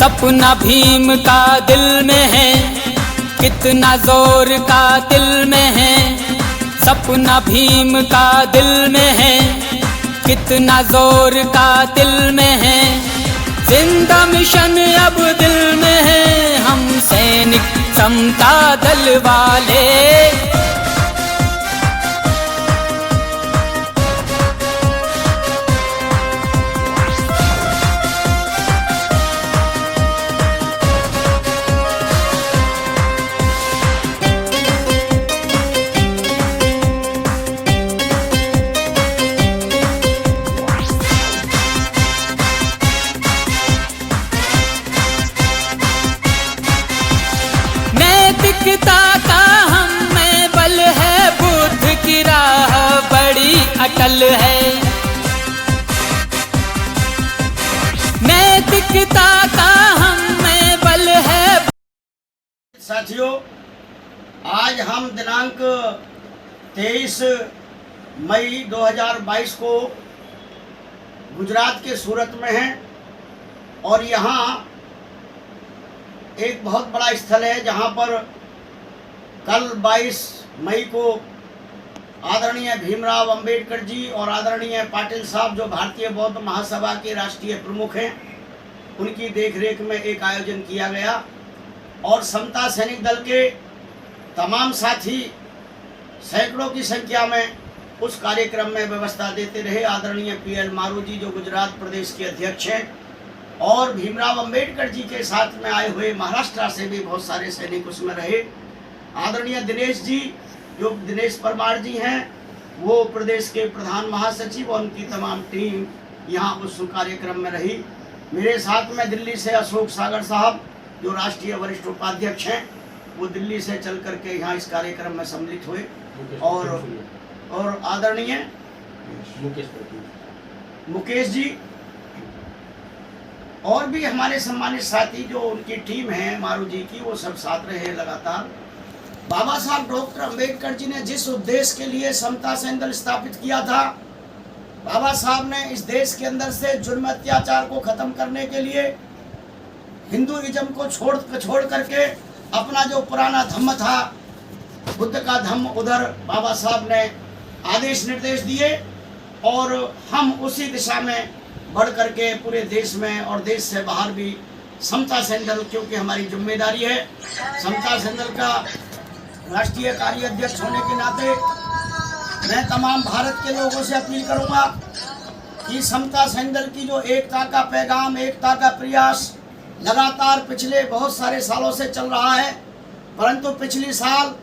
सपना भीम का दिल में है, कितना जोर का दिल में है। सपना भीम का दिल में है, कितना जोर का दिल में है। जिंदा मिशन अब दिल में है, हम सैनिक समता दल वाले। नैतिकता का हम में बल है, बुद्ध की राह बड़ी अटल है। नैतिकता का हम में बल है। साथियों, आज हम दिनांक 23 मई 2022 को गुजरात के सूरत में हैं और यहाँ एक बहुत बड़ा स्थल है जहाँ पर कल 22 मई को आदरणीय भीमराव अंबेडकर जी और आदरणीय पाटिल साहब, जो भारतीय बौद्ध महासभा के राष्ट्रीय प्रमुख हैं, उनकी देखरेख में एक आयोजन किया गया और समता सैनिक दल के तमाम साथी सैकड़ों की संख्या में उस कार्यक्रम में व्यवस्था देते रहे। आदरणीय पीएल मारू जी, जो गुजरात प्रदेश के अध्यक्ष हैं, और भीमराव अंबेडकर जी के साथ में आए हुए महाराष्ट्र से भी बहुत सारे सैनिक उसमें रहे। आदरणीय दिनेश जी, जो दिनेश परमार जी हैं, वो प्रदेश के प्रधान महासचिव और उनकी तमाम टीम यहाँ उस कार्यक्रम में रही। मेरे साथ में दिल्ली से अशोक सागर साहब, जो राष्ट्रीय वरिष्ठ उपाध्यक्ष हैं, वो दिल्ली से चल करके यहाँ इस कार्यक्रम में सम्मिलित हुए। और आदरणीय मुकेश जी और भी हमारे सम्मानित साथी, जो उनकी टीम है मारू जी की, वो सब साथ रहे लगातार। बाबा साहब डॉक्टर अंबेडकर जी ने जिस उद्देश्य के लिए समता सैनिक दल स्थापित किया था, बाबा साहब ने इस देश के अंदर से जुल्म अत्याचार को खत्म करने के लिए हिंदुइज्म को छोड़ करके अपना जो पुराना धम्म था, बुद्ध का धम्म, उधर बाबा साहब ने आदेश निर्देश दिए और हम उसी दिशा में बढ़ करके पूरे देश में और देश से बाहर भी समता सैनिक दल, क्योंकि हमारी जिम्मेदारी है, समता सैनिक दल का राष्ट्रीय कार्य अध्यक्ष होने के नाते मैं तमाम भारत के लोगों से अपील करूंगा कि समता सैनिक दल की जो एकता का पैगाम, एकता का प्रयास लगातार पिछले बहुत सारे सालों से चल रहा है, परंतु पिछले साल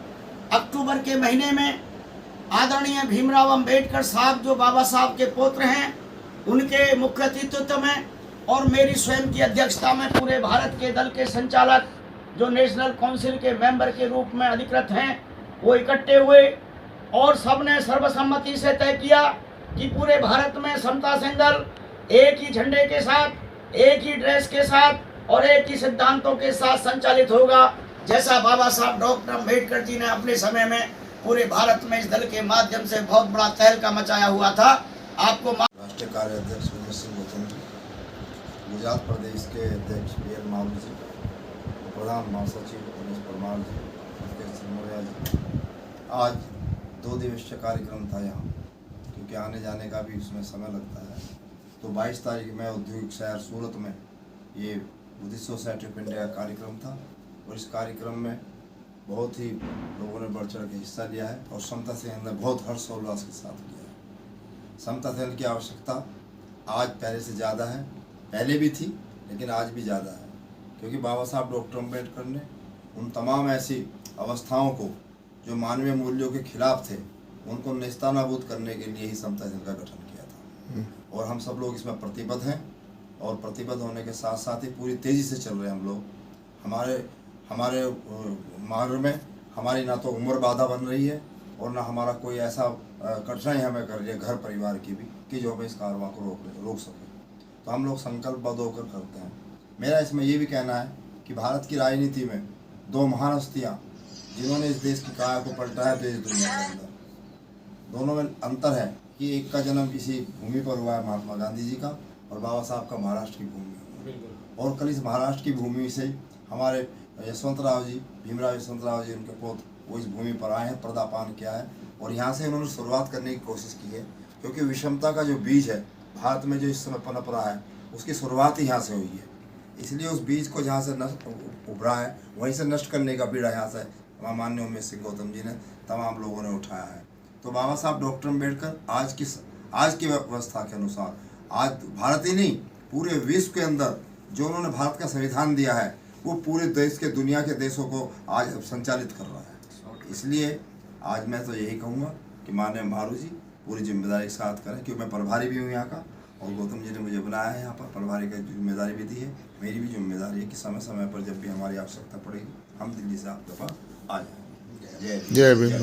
अक्टूबर के महीने में आदरणीय भीमराव अंबेडकर साहब, जो बाबा साहब के पुत्र हैं, उनके मुख्य अतिथ्यत्व में और मेरी स्वयं की अध्यक्षता में पूरे भारत के दल के संचालक, जो नेशनल काउंसिल के मेंबर के रूप में अधिकृत हैं, वो इकट्ठे हुए और सबने सर्वसम्मति से तय किया कि पूरे भारत में समता सैनिक दल एक ही झंडे के साथ, एक ही ड्रेस के साथ और एक ही सिद्धांतों के साथ संचालित होगा, जैसा बाबा साहब डॉक्टर अंबेडकर जी ने अपने समय में पूरे भारत में इस दल के माध्यम से बहुत बड़ा तहलका मचाया हुआ था। आपको राष्ट्रीय कार्य अध्यक्ष विजय सिंह गौतम जी, गुजरात प्रदेश के अध्यक्ष पीएल मारू जी, प्रधान महासचिव दिनेश परमार जी, मुकेश मौर्य जी। आज 2 दिवसीय कार्यक्रम था यहाँ, क्योंकि आने जाने का भी उसमें समय लगता है। तो 22 तारीख में औद्योगिक शहर सूरत में ये बुद्धिस्ट सोसाइटी ऑफ इंडिया का कार्यक्रम था और इस कार्यक्रम में बहुत ही लोगों ने बढ़ चढ़ के हिस्सा लिया है और समता सैनिक ने बहुत हर्षोल्लास के साथ किया है। समता सैनिक की आवश्यकता आज पहले से ज़्यादा है, पहले भी थी लेकिन आज भी ज़्यादा है, क्योंकि बाबा साहब डॉक्टर अंबेडकर ने उन तमाम ऐसी अवस्थाओं को जो मानवीय मूल्यों के खिलाफ थे, उनको नेस्तनाबूद करने के लिए ही समता सैनिक का गठन किया था। और हम सब लोग इसमें प्रतिबद्ध हैं और प्रतिबद्ध होने के साथ साथ ही पूरी तेज़ी से चल रहे हैं हम लोग। हमारे मार्ग में हमारी ना तो उम्र बाधा बन रही है और ना हमारा कोई ऐसा कठिनाई हमें कर रही है घर परिवार की भी, कि जो हमें इस कारवां को रोक सके। तो हम लोग संकल्पबद्ध होकर करते हैं। मेरा इसमें ये भी कहना है कि भारत की राजनीति में 2 महान हस्तियाँ जिन्होंने इस देश की काया को पलटा है देश दुनिया के अंदर, दोनों में अंतर है कि एक का जन्म किसी भूमि पर हुआ है, महात्मा गांधी जी का, और बाबा साहब का महाराष्ट्र की भूमि। और कल इस महाराष्ट्र की भूमि से हमारे यशवंतराव जी, भीमराव यशवंतराव जी, उनके पोत वो इस भूमि पर आए हैं, पर्दापान किया है और यहाँ से उन्होंने शुरुआत करने की कोशिश की है, क्योंकि विषमता का जो बीज है भारत में जो इस समय पनप रहा है उसकी शुरुआत ही यहाँ से हुई है। इसलिए उस बीज को जहाँ से नष्ट उभरा है वहीं से नष्ट करने का बीड़ा यहाँ से माननीय उमेश सिंह गौतम जी ने, तमाम लोगों ने उठाया है। तो बाबा साहब डॉक्टर अम्बेडकर आज की व्यवस्था के अनुसार आज भारत ही नहीं पूरे विश्व के अंदर जो उन्होंने भारत का संविधान दिया है वो पूरे देश के दुनिया के देशों को आज संचालित कर रहा है। इसलिए आज मैं तो यही कहूँगा कि माननीय मारू जी पूरी जिम्मेदारी के साथ करें, क्योंकि मैं प्रभारी भी हूँ यहाँ का और गौतम जी ने मुझे बनाया है यहाँ पर, प्रभारी की जिम्मेदारी भी दी है। मेरी भी जिम्मेदारी है कि समय समय पर जब भी हमारी आवश्यकता पड़ेगी हम दिल्ली से आपके पास आ जाएंगे। जय भीम।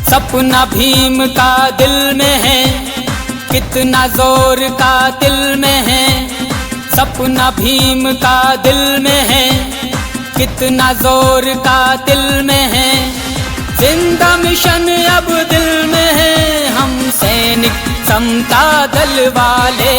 सपना भीम का दिल में है, कितना जोर का दिल में है। सपना भीम का दिल में है, कितना जोर का दिल में है। जिंदा मिशन अब दिल में है, हम सैनिक समता दल वाले।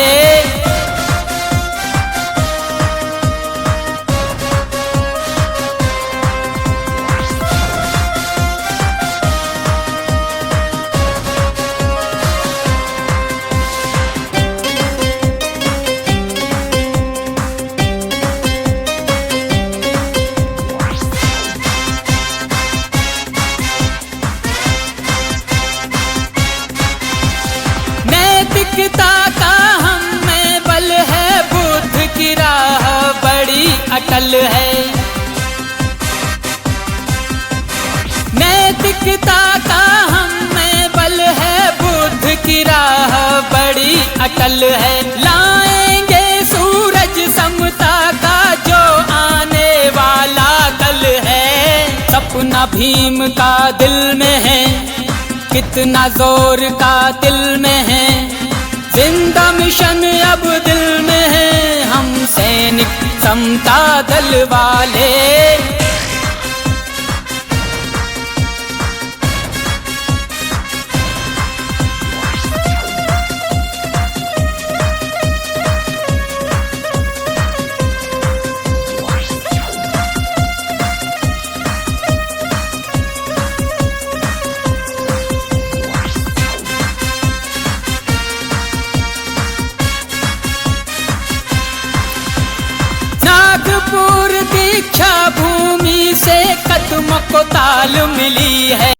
नैतिकता का हम में बल है, बुद्ध की राह बड़ी अटल है। नैतिकता का हम में बल है, बुद्ध की राह बड़ी अटल है। लाएंगे सूरज समता का जो आने वाला कल है। सपना भीम का दिल में है, कितना जोर का दिल में है। जिंदा मिशन अब दिल में है, हम सैनिक समता दल वाले। नागपुर दीक्षा भूमि से कदम को ताल मिली है।